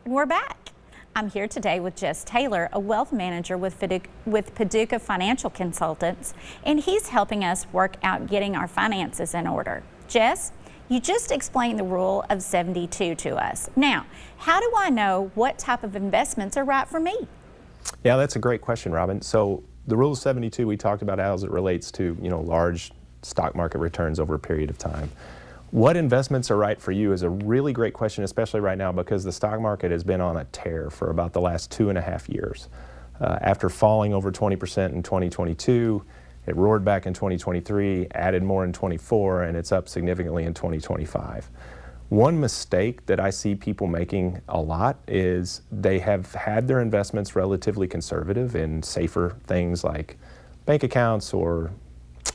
And we're back. I'm here today with Jess Taylor, a wealth manager with Paducah Financial Consultants, and he's helping us work out getting our finances in order. Jess, you just explained the rule of 72 to us. Now, how do I know what type of investments are right for me? Yeah, that's a great question, Robin. So the rule of 72 we talked about as it relates to, large stock market returns over a period of time. What investments are right for you is a really great question, especially right now because the stock market has been on a tear for about the last 2.5 years. After falling over 20% in 2022, it roared back in 2023, added more in 24, and it's up significantly in 2025. One mistake that I see people making a lot is they have had their investments relatively conservative in safer things like bank accounts or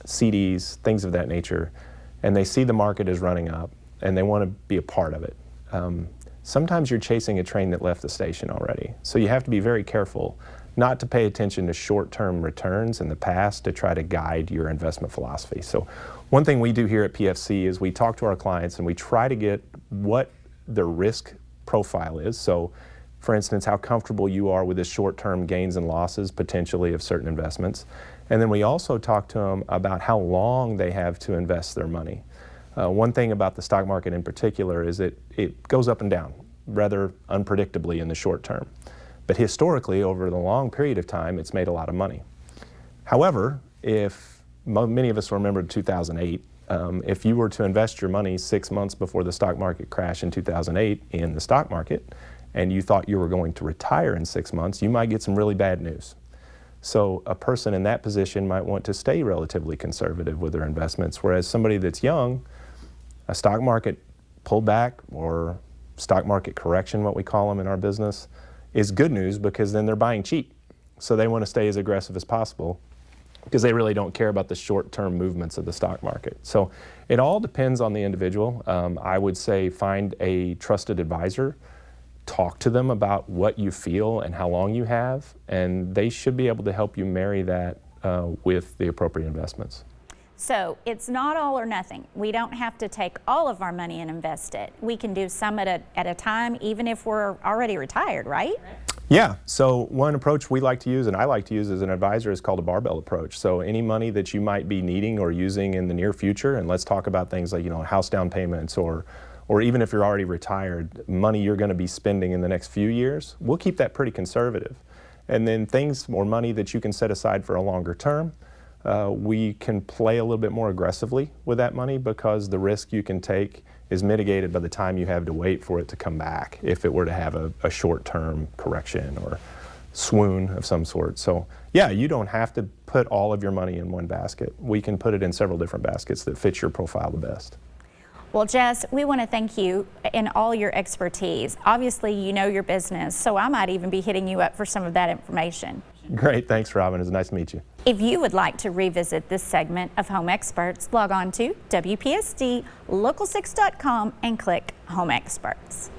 CDs, things of that nature, and they see the market is running up and they want to be a part of it. Sometimes you're chasing a train that left the station already. So you have to be very careful not to pay attention to short-term returns in the past to try to guide your investment philosophy. So one thing we do here at PFC is we talk to our clients and we try to get what their risk profile is. So for instance, how comfortable you are with the short-term gains and losses potentially of certain investments. And then we also talk to them about how long they have to invest their money. One thing about the stock market in particular is it goes up and down rather unpredictably in the short term. But historically, over the long period of time, it's made a lot of money. However, if many of us remember 2008, if you were to invest your money 6 months before the stock market crashed in 2008 in the stock market, and you thought you were going to retire in 6 months, you might get some really bad news. So a person in that position might want to stay relatively conservative with their investments, whereas somebody that's young, a stock market pullback or stock market correction, what we call them in our business, is good news because then they're buying cheap. So they want to stay as aggressive as possible because they really don't care about the short-term movements of the stock market. So it all depends on the individual. I would say find a trusted advisor, talk to them about what you feel and how long you have, and they should be able to help you marry that with the appropriate investments. So it's not all or nothing. We don't have to take all of our money and invest it. We can do some at a time, even if we're already retired, right? Yeah, so one approach we like to use and I like to use as an advisor is called a barbell approach. So any money that you might be needing or using in the near future, and let's talk about things like house down payments or even if you're already retired, money you're going to be spending in the next few years, we'll keep that pretty conservative. And then things or money that you can set aside for a longer term, we can play a little bit more aggressively with that money because the risk you can take is mitigated by the time you have to wait for it to come back if it were to have a short-term correction or swoon of some sort. So yeah, you don't have to put all of your money in one basket. We can put it in several different baskets that fit your profile the best. Well, Jess, we want to thank you in all your expertise. Obviously, you know your business, so I might even be hitting you up for some of that information. Great. Thanks, Robin. It was nice to meet you. If you would like to revisit this segment of Home Experts, log on to WPSDLocal6.com and click Home Experts.